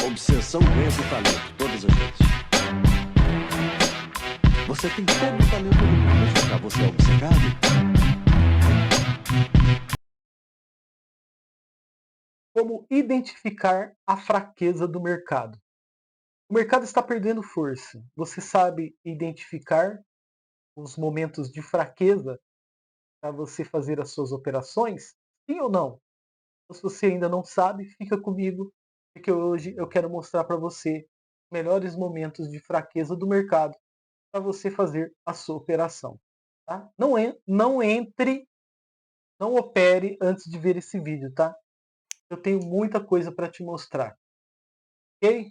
Obsessão ganha do talento, todas as vezes. Você tem todo o talento do mundo, mas pra você é obcecado? Como identificar a fraqueza do mercado? O mercado está perdendo força. Você sabe identificar os momentos de fraqueza para você fazer as suas operações? Sim ou não? Então, se você ainda não sabe, fica comigo, porque hoje eu quero mostrar para você os melhores momentos de fraqueza do mercado para você fazer a sua operação. Tá? Não entre, não opere antes de ver esse vídeo, tá? Eu tenho muita coisa para te mostrar. Ok?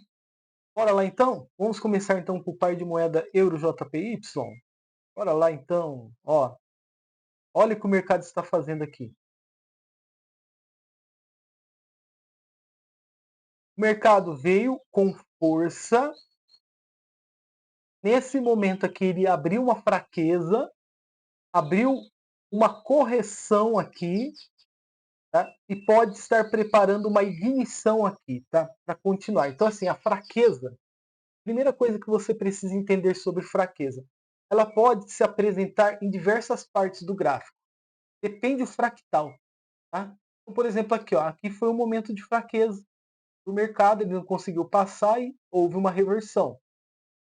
Bora lá então? Vamos começar então com o par de moeda Euro JPY? Bora lá então. Ó, olha o que o mercado está fazendo aqui. O mercado veio com força. Nesse momento aqui ele abriu uma fraqueza, abriu uma correção aqui, tá? E pode estar preparando uma ignição aqui, tá? Para continuar. Então assim, a fraqueza, primeira coisa que você precisa entender sobre fraqueza, ela pode se apresentar em diversas partes do gráfico. Depende do fractal, tá? Então, por exemplo, aqui, ó, aqui foi um momento de fraqueza do mercado, ele não conseguiu passar e houve uma reversão.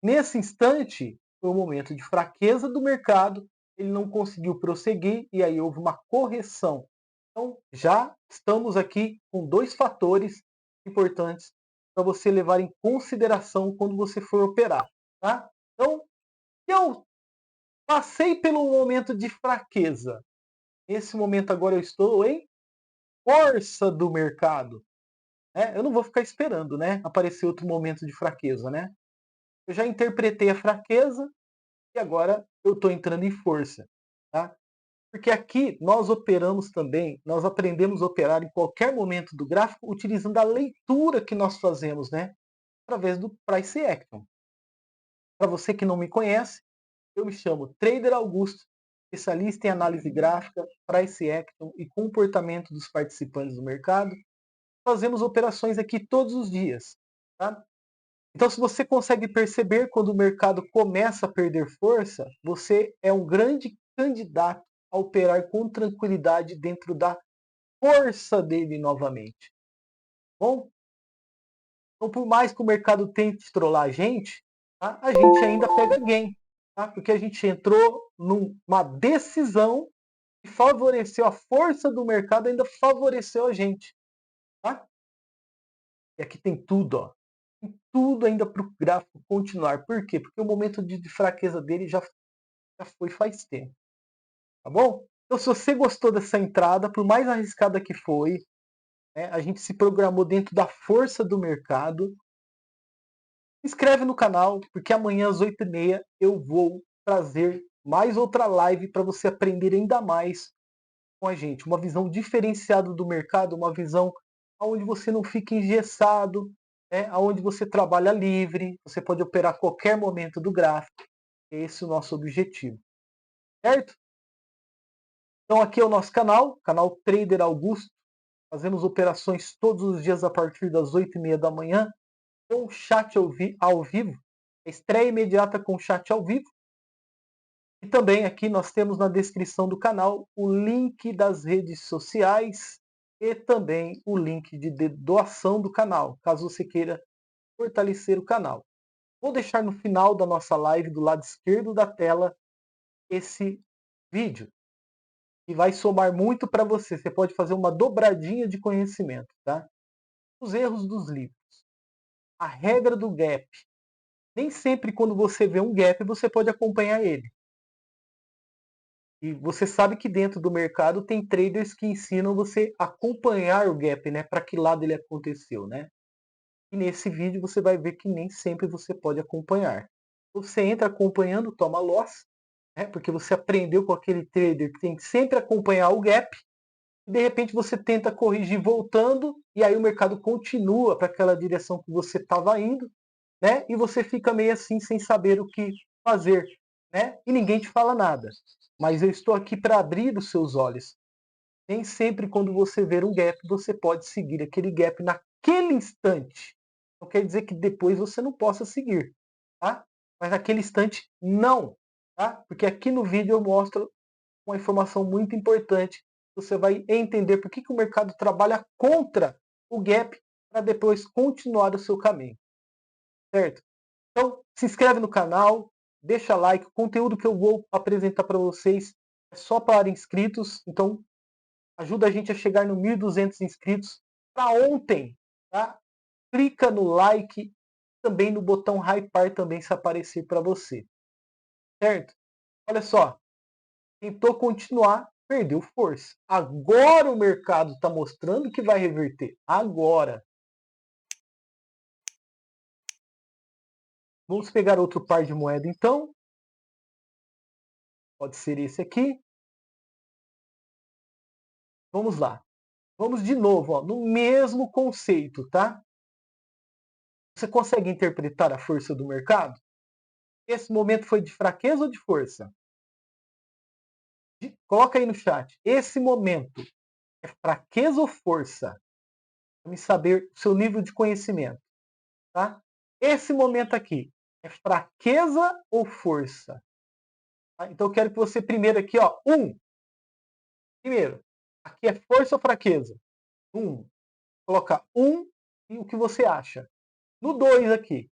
Nesse instante, foi um momento de fraqueza do mercado, ele não conseguiu prosseguir e aí houve uma correção. Então, já estamos aqui com dois fatores importantes para você levar em consideração quando você for operar, tá? Então, eu passei pelo momento de fraqueza. Nesse momento agora eu estou em força do mercado. Né? Eu não vou ficar esperando, né, aparecer outro momento de fraqueza, né? Eu já interpretei a fraqueza e agora eu estou entrando em força, tá? Porque aqui nós operamos também, nós aprendemos a operar em qualquer momento do gráfico utilizando a leitura que nós fazemos, né? Através do Price Action. Para você que não me conhece, eu me chamo Trader Augusto, especialista em análise gráfica, Price Action e comportamento dos participantes do mercado. Fazemos operações aqui todos os dias, tá? Então, se você consegue perceber quando o mercado começa a perder força, você é um grande candidato a operar com tranquilidade dentro da força dele novamente. Bom, então por mais que o mercado tente trollar tá, a gente ainda pega gain, tá? Porque a gente entrou numa decisão que favoreceu a força do mercado, ainda favoreceu a gente. Tá? E aqui tem tudo, ó. Tem tudo ainda para o gráfico continuar. Por quê? Porque o momento de fraqueza dele já foi faz tempo. Tá bom? Então, se você gostou dessa entrada, por mais arriscada que foi, né, a gente se programou dentro da força do mercado. Se inscreve no canal, porque amanhã às 8h30 eu vou trazer mais outra live para você aprender ainda mais com a gente. Uma visão diferenciada do mercado, uma visão onde você não fica engessado, né? Onde você trabalha livre, você pode operar a qualquer momento do gráfico. Esse é o nosso objetivo, certo? Então aqui é o nosso canal Trader Augusto. Fazemos operações todos os dias a partir das 8h30 da manhã, com chat ao vivo, estreia imediata com chat ao vivo. E também aqui nós temos na descrição do canal o link das redes sociais e também o link de doação do canal, caso você queira fortalecer o canal. Vou deixar no final da nossa live, do lado esquerdo da tela, esse vídeo, que vai somar muito para você. Você pode fazer uma dobradinha de conhecimento, tá? Os erros dos livros. A regra do gap. Nem sempre quando você vê um gap, você pode acompanhar ele. E você sabe que dentro do mercado tem traders que ensinam você a acompanhar o gap, né? Para que lado ele aconteceu, né? E nesse vídeo você vai ver que nem sempre você pode acompanhar. Você entra acompanhando, toma loss, né? Porque você aprendeu com aquele trader que tem que sempre acompanhar o gap. E de repente você tenta corrigir voltando e aí o mercado continua para aquela direção que você estava indo, né? E você fica meio assim sem saber o que fazer, né? E ninguém te fala nada. Mas eu estou aqui para abrir os seus olhos. Nem sempre quando você ver um gap, você pode seguir aquele gap naquele instante. não quer dizer que depois você não possa seguir, tá? Mas naquele instante, não, tá? Porque aqui no vídeo eu mostro uma informação muito importante. Você vai entender por que o mercado trabalha contra o gap para depois continuar o seu caminho, certo? Então, se inscreve no canal, deixa like. O conteúdo que eu vou apresentar para vocês é só para inscritos. Então, ajuda a gente a chegar no 1.200 inscritos para ontem, tá? Clica no like, também no botão hypar também se aparecer para você, certo? Olha só, tentou continuar, perdeu força. Agora o mercado está mostrando que vai reverter. Agora. Vamos pegar outro par de moeda então. Pode ser esse aqui. Vamos lá. Vamos de novo, ó, no mesmo conceito, tá? Você consegue interpretar a força do mercado? Esse momento foi de fraqueza ou de força? Coloca aí no chat. Esse momento é fraqueza ou força? Para me saber o seu nível de conhecimento, tá? Esse momento aqui é fraqueza ou força? Tá? Então eu quero que você primeiro aqui, ó, primeiro, aqui é força ou fraqueza? Coloca e o que você acha. No 2 aqui,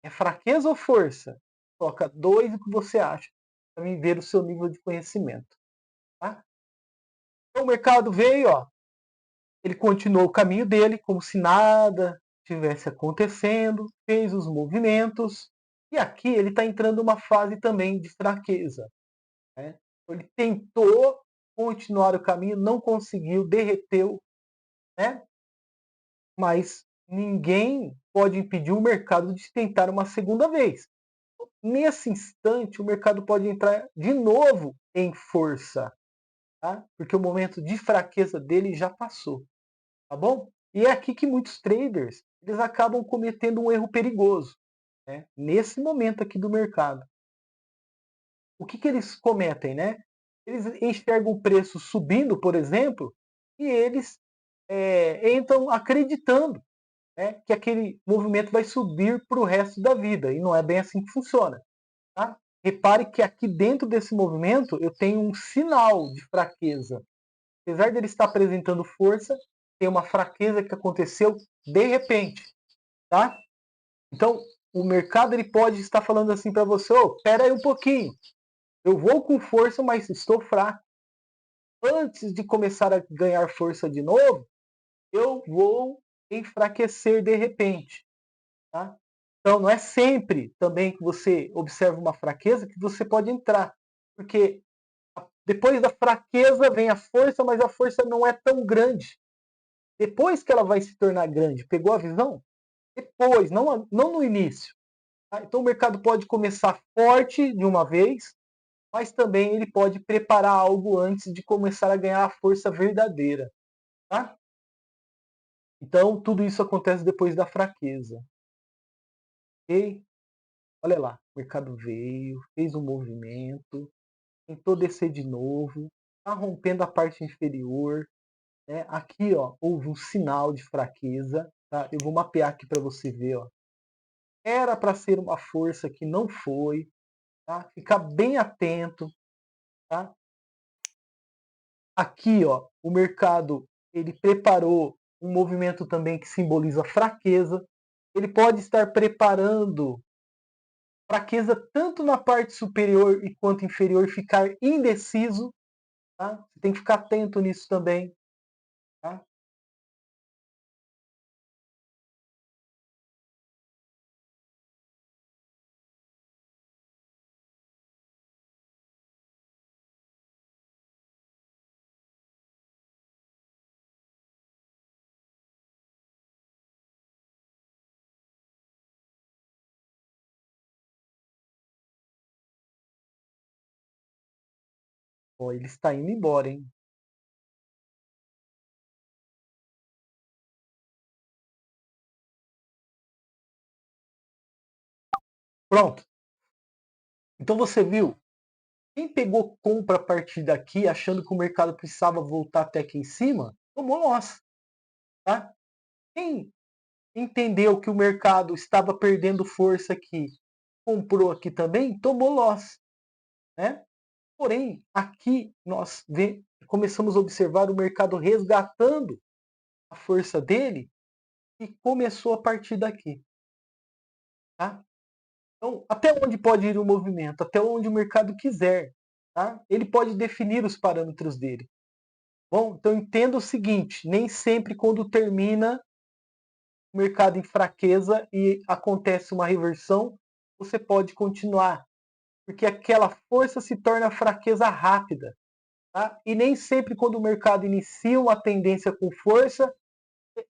é fraqueza ou força? Coloca 2 e o que você acha, para mim ver o seu nível de conhecimento, tá? Então o mercado veio, ó, ele continuou o caminho dele, como se nada tivesse acontecendo, fez os movimentos, e aqui ele está entrando uma fase também de fraqueza, né? Ele tentou continuar o caminho, não conseguiu, derreteu, né? Mas ninguém pode impedir o mercado de tentar uma segunda vez. Nesse instante, o mercado pode entrar de novo em força, tá? Porque o momento de fraqueza dele já passou, tá bom? E é aqui que muitos traders eles acabam cometendo um erro perigoso, né? Nesse momento aqui do mercado. O que eles cometem, né? Eles enxergam o preço subindo, por exemplo, e eles entram acreditando, né, que aquele movimento vai subir para o resto da vida. E não é bem assim que funciona. Tá? Repare que aqui dentro desse movimento eu tenho um sinal de fraqueza. Apesar dele estar apresentando força, tem uma fraqueza que aconteceu de repente. Tá? Então, o mercado ele pode estar falando assim para você, espera aí um pouquinho, eu vou com força, mas estou fraco. Antes de começar a ganhar força de novo, eu vou enfraquecer de repente. Tá? Então, não é sempre também que você observa uma fraqueza que você pode entrar. Porque depois da fraqueza vem a força, mas a força não é tão grande. Depois que ela vai se tornar grande, pegou a visão? Depois, não no início. Tá? Então, o mercado pode começar forte de uma vez, mas também ele pode preparar algo antes de começar a ganhar a força verdadeira. Tá? Então, tudo isso acontece depois da fraqueza. Ok? Olha lá, o mercado veio, fez um movimento, tentou descer de novo, está rompendo a parte inferior. Né? Aqui ó, houve um sinal de fraqueza. Tá? Eu vou mapear aqui para você ver. Ó. Era para ser uma força que não foi. Tá? Ficar bem atento. Tá? Aqui ó, o mercado ele preparou um movimento também que simboliza fraqueza. Ele pode estar preparando fraqueza tanto na parte superior e quanto inferior, ficar indeciso. Tá? Você tem que ficar atento nisso também. Tá? Ó, ele está indo embora, hein? Pronto. Então você viu? Quem pegou compra a partir daqui, achando que o mercado precisava voltar até aqui em cima, tomou loss. Tá? Quem entendeu que o mercado estava perdendo força aqui, comprou aqui também, tomou loss, né? Porém, aqui nós começamos a observar o mercado resgatando a força dele e começou a partir daqui, tá? Então, até onde pode ir o movimento? Até onde o mercado quiser, tá? Ele pode definir os parâmetros dele. Bom, então entenda o seguinte, nem sempre quando termina o mercado em fraqueza e acontece uma reversão, você pode continuar, porque aquela força se torna fraqueza rápida. Tá? E nem sempre quando o mercado inicia uma tendência com força,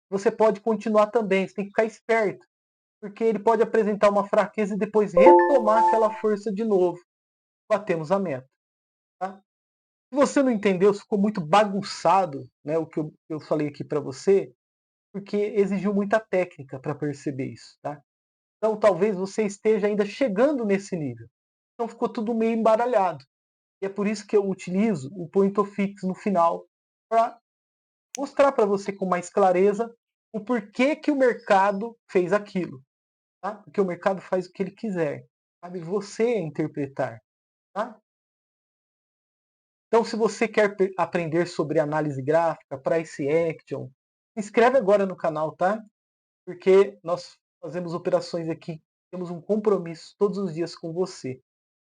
você pode continuar também, você tem que ficar esperto, porque ele pode apresentar uma fraqueza e depois retomar aquela força de novo. Batemos a meta. Tá? Se você não entendeu, ficou muito bagunçado, né, o que eu falei aqui para você, porque exigiu muita técnica para perceber isso. Tá? Então talvez você esteja ainda chegando nesse nível. Então ficou tudo meio embaralhado. E é por isso que eu utilizo o point of fix no final para mostrar para você com mais clareza o porquê que o mercado fez aquilo. Tá? Porque o mercado faz o que ele quiser. Cabe você interpretar. Tá? Então, se você quer aprender sobre análise gráfica, price action, se inscreve agora no canal, tá? Porque nós fazemos operações aqui, temos um compromisso todos os dias com você.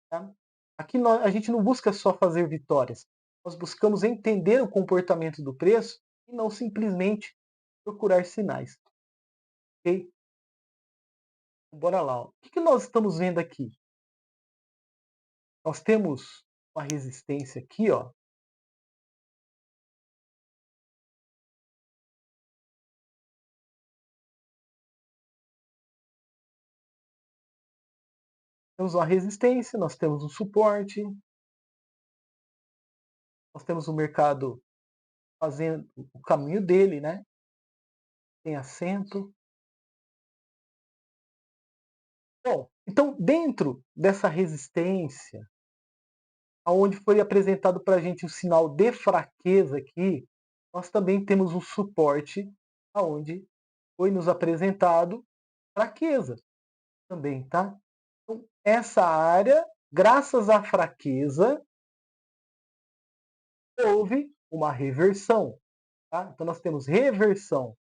Tá? Aqui a gente não busca só fazer vitórias, nós buscamos entender o comportamento do preço e não simplesmente procurar sinais. Ok? Bora lá. O que nós estamos vendo aqui? Nós temos uma resistência aqui, ó. Temos uma resistência, nós temos um suporte, nós temos o mercado fazendo o caminho dele, né? Tem assento. Bom, então dentro dessa resistência, aonde foi apresentado para a gente o sinal de fraqueza aqui, nós também temos um suporte aonde foi nos apresentado fraqueza também, tá? Então, essa área, graças à fraqueza, houve uma reversão. Tá? Então nós temos reversão.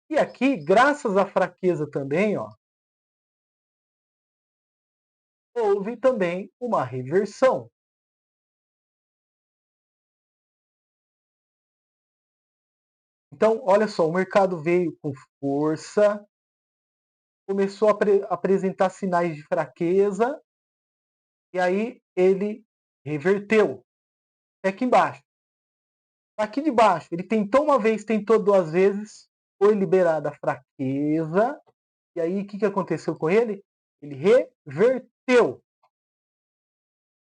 E aqui, graças à fraqueza também, ó, houve também uma reversão. Então, olha só, o mercado veio com força, começou a apresentar sinais de fraqueza, e aí ele reverteu. É aqui embaixo. Aqui de baixo, ele tentou uma vez, tentou duas vezes, foi liberada a fraqueza, e aí o que aconteceu com ele? Ele reverteu.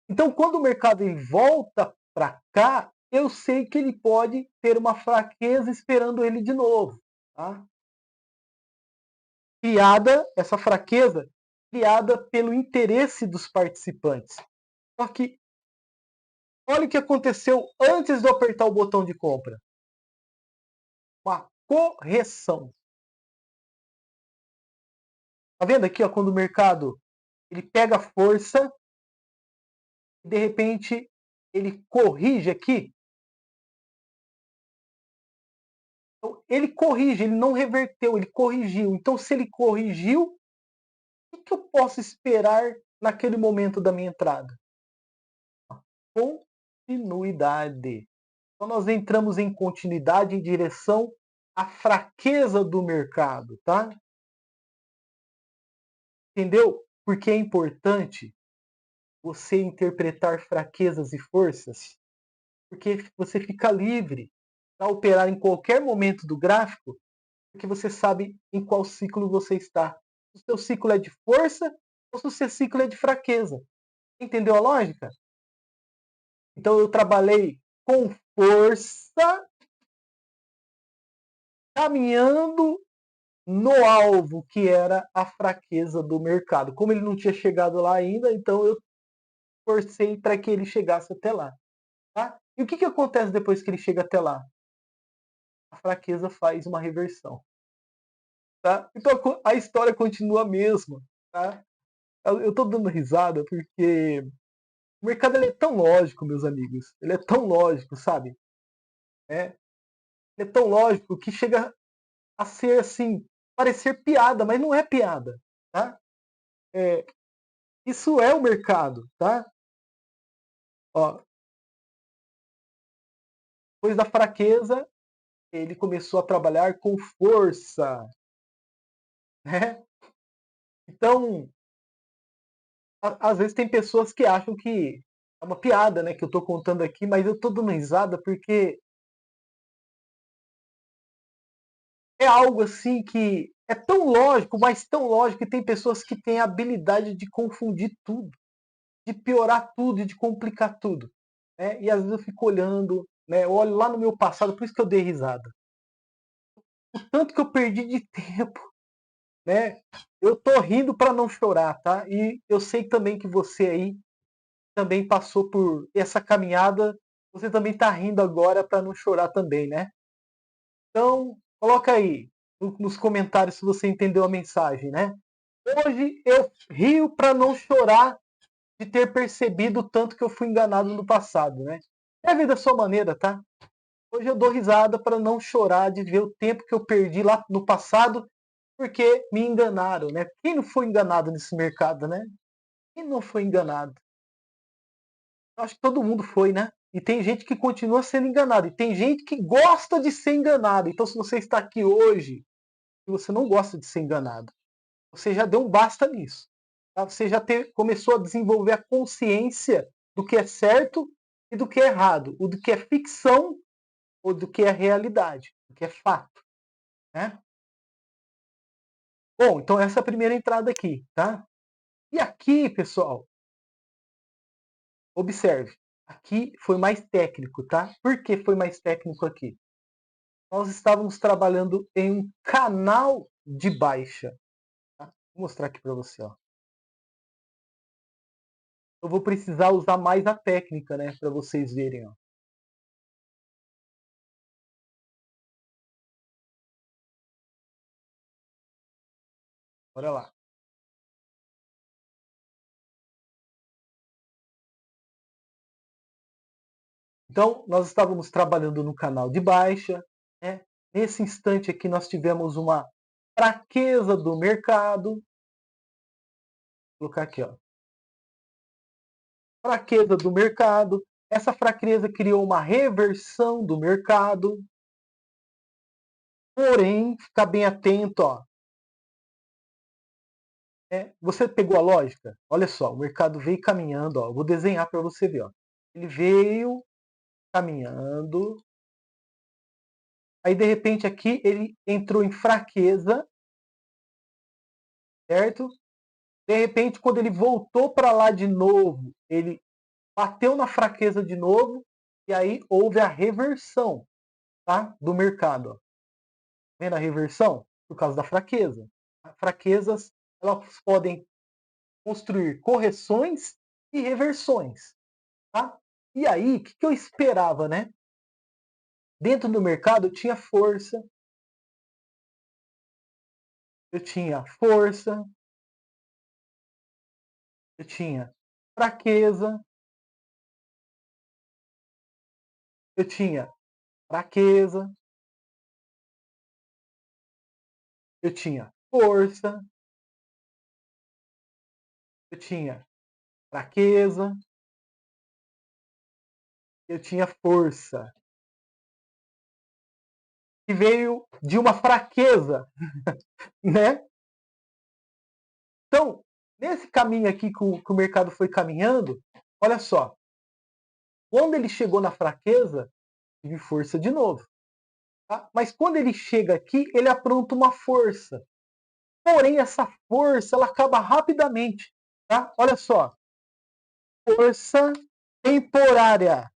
Então, quando o mercado ele volta para cá, eu sei que ele pode ter uma fraqueza esperando ele de novo. Tá? Criada, essa fraqueza, criada pelo interesse dos participantes. Só que, olha o que aconteceu antes de eu apertar o botão de compra. Uma correção. Tá vendo aqui, ó, quando o mercado ele pega força e de repente ele corrige aqui? Então, ele corrige, ele não reverteu, ele corrigiu. Então, se ele corrigiu, o que eu posso esperar naquele momento da minha entrada? Continuidade. Então, nós entramos em continuidade em direção à fraqueza do mercado, tá? Entendeu? Porque é importante você interpretar fraquezas e forças, porque você fica livre para operar em qualquer momento do gráfico, porque você sabe em qual ciclo você está. Se o seu ciclo é de força ou se o seu ciclo é de fraqueza. Entendeu a lógica? Então eu trabalhei com força, caminhando no alvo, que era a fraqueza do mercado. Como ele não tinha chegado lá ainda, então eu forcei para que ele chegasse até lá. Tá? E o que acontece depois que ele chega até lá? A fraqueza faz uma reversão. Tá? Então a história continua a mesma. Tá? Eu estou dando risada porque o mercado ele é tão lógico, meus amigos. Ele é tão lógico, sabe? É, ele é tão lógico que chega a ser assim, parecer piada, mas não é piada. Tá? É, isso é o mercado. Tá? Ó, depois da fraqueza, ele começou a trabalhar com força. Né? Então, às vezes tem pessoas que acham que é uma piada, né, que eu estou contando aqui, mas eu estou dando risada porque é algo assim que é tão lógico, mas tão lógico que tem pessoas que têm a habilidade de confundir tudo, de piorar tudo e de complicar tudo. Né? E às vezes eu fico olhando, né, eu olho lá no meu passado, por isso que eu dei risada. O tanto que eu perdi de tempo, né? Eu tô rindo para não chorar, tá? E eu sei também que você aí também passou por essa caminhada, você também está rindo agora para não chorar também, né? Então, coloca aí nos comentários se você entendeu a mensagem, né? Hoje eu rio para não chorar de ter percebido o tanto que eu fui enganado no passado, né? Leve da sua maneira, tá? Hoje eu dou risada para não chorar de ver o tempo que eu perdi lá no passado porque me enganaram, né? Quem não foi enganado nesse mercado, né? Quem não foi enganado? Acho que todo mundo foi, né? E tem gente que continua sendo enganado. E tem gente que gosta de ser enganado. Então, se você está aqui hoje e você não gosta de ser enganado, você já deu um basta nisso. Tá? Você já começou a desenvolver a consciência do que é certo e do que é errado. O do que é ficção ou do que é realidade. Do que é fato. Né? Bom, então essa é a primeira entrada aqui. Tá? E aqui, pessoal, observe. Aqui foi mais técnico, tá? Por que foi mais técnico aqui? Nós estávamos trabalhando em um canal de baixa. Tá? Vou mostrar aqui para você. Ó. Eu vou precisar usar mais a técnica, né, para vocês verem. Ó. Bora lá. Então, nós estávamos trabalhando no canal de baixa. Né? Nesse instante aqui, nós tivemos uma fraqueza do mercado. Vou colocar aqui, ó. Fraqueza do mercado. Essa fraqueza criou uma reversão do mercado. Porém, ficar bem atento, ó. Você pegou a lógica? Olha só, o mercado veio caminhando, ó. Vou desenhar para você ver, ó. Ele veio caminhando. Aí de repente aqui ele entrou em fraqueza, certo? De repente quando ele voltou para lá de novo, ele bateu na fraqueza de novo e aí houve a reversão, tá? Do mercado. Ó. Vendo a reversão? Por causa da fraqueza. Fraquezas elas podem construir correções e reversões. Tá? E aí, o que eu esperava, né? Dentro do mercado eu tinha força, eu tinha fraqueza, eu tinha fraqueza, eu tinha força, eu tinha fraqueza, eu tinha força. Que veio de uma fraqueza, né? Então, nesse caminho aqui que o mercado foi caminhando, olha só, quando ele chegou na fraqueza, tive força de novo. Tá? Mas quando ele chega aqui, ele apronta uma força. Porém, essa força ela acaba rapidamente. Tá? Olha só. Força temporária.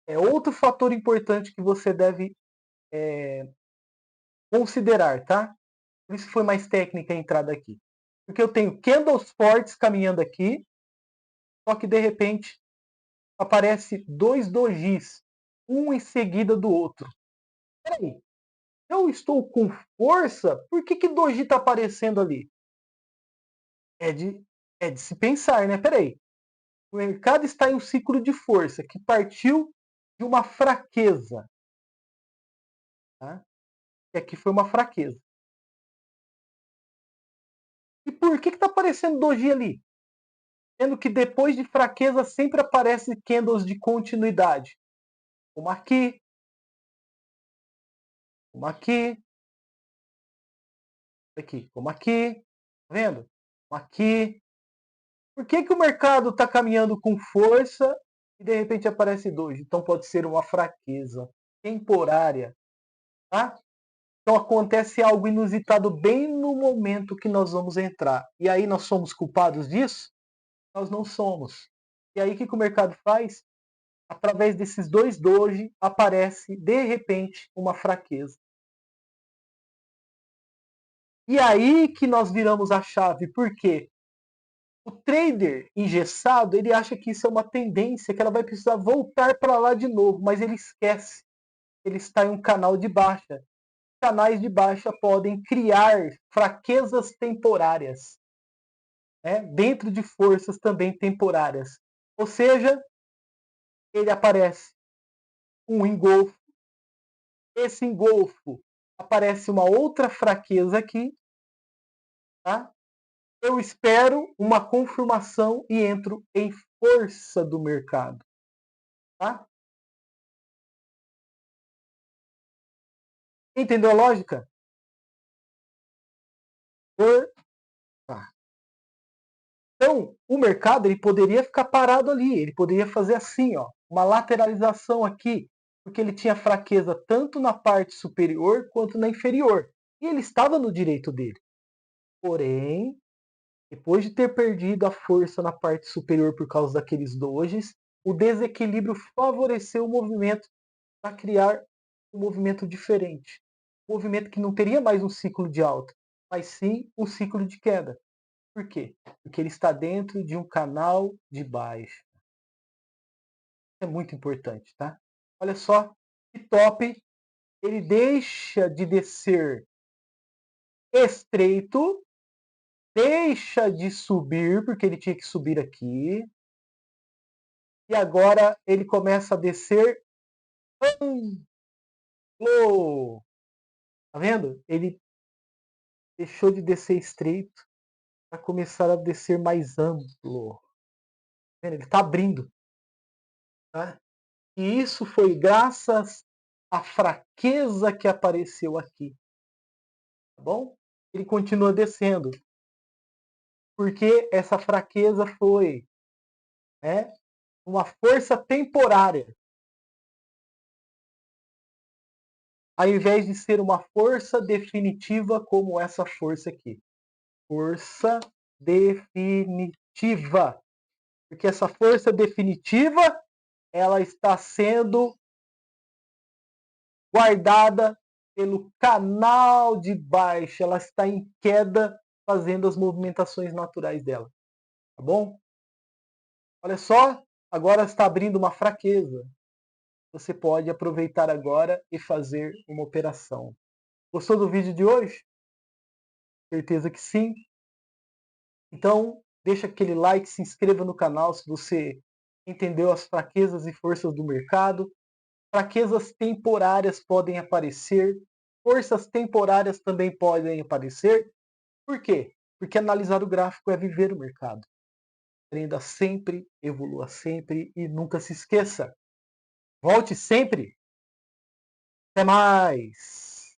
É outro fator importante que você deve considerar, tá? Por isso foi mais técnica a entrada aqui. Porque eu tenho candles fortes caminhando aqui, Só que de repente aparece dois dojis, um em seguida do outro. Peraí, eu estou com força? Por que doji está aparecendo ali? É de se pensar, né? Peraí, o mercado está em um ciclo de força que partiu de uma fraqueza. Tá? E aqui foi uma fraqueza. E por que está aparecendo doji ali? Sendo que depois de fraqueza sempre aparece candles de continuidade. Como aqui, como aqui, aqui, como aqui, tá vendo? Como aqui. Por que o mercado está caminhando com força e de repente aparece doji? Então pode ser uma fraqueza temporária, tá? Então acontece algo inusitado bem no momento que nós vamos entrar. E aí nós somos culpados disso? Nós não somos. E aí o que o mercado faz? Através desses dois doji aparece de repente uma fraqueza. E aí que nós viramos a chave. Por quê? O trader engessado, ele acha que isso é uma tendência, que ela vai precisar voltar para lá de novo, mas ele esquece. Ele está em um canal de baixa. Canais de baixa podem criar fraquezas temporárias, né? Dentro de forças também temporárias. Ou seja, ele aparece um engolfo. Esse engolfo aparece uma outra fraqueza aqui, tá? Eu espero uma confirmação e entro em força do mercado, tá? Entendeu a lógica? Tá. Então, o mercado ele poderia ficar parado ali, ele poderia fazer assim, ó, uma lateralização aqui, porque ele tinha fraqueza tanto na parte superior quanto na inferior. E ele estava no direito dele. Porém, depois de ter perdido a força na parte superior por causa daqueles dojis, o desequilíbrio favoreceu o movimento para criar um movimento diferente. Um movimento que não teria mais um ciclo de alta, mas sim um ciclo de queda. Por quê? Porque ele está dentro de um canal de baixa. É muito importante, tá? Olha só, que top, ele deixa de descer estreito, deixa de subir, porque ele tinha que subir aqui, e agora ele começa a descer amplo. Tá vendo? Ele deixou de descer estreito para começar a descer mais amplo. Tá vendo? Ele está abrindo. Tá? E isso foi graças à fraqueza que apareceu aqui. Tá bom? Ele continua descendo. Porque essa fraqueza foi, né, uma força temporária. Ao invés de ser uma força definitiva como essa força aqui. Força definitiva. Porque essa força definitiva, ela está sendo guardada pelo canal de baixa. Ela está em queda, fazendo as movimentações naturais dela. Tá bom? Olha só, agora está abrindo uma fraqueza. Você pode aproveitar agora e fazer uma operação. Gostou do vídeo de hoje? Certeza que sim. Então, deixa aquele like, se inscreva no canal se você entendeu as fraquezas e forças do mercado. Fraquezas temporárias podem aparecer, forças temporárias também podem aparecer. Por quê? Porque analisar o gráfico é viver o mercado. Aprenda sempre, evolua sempre e nunca se esqueça. Volte sempre. Até mais.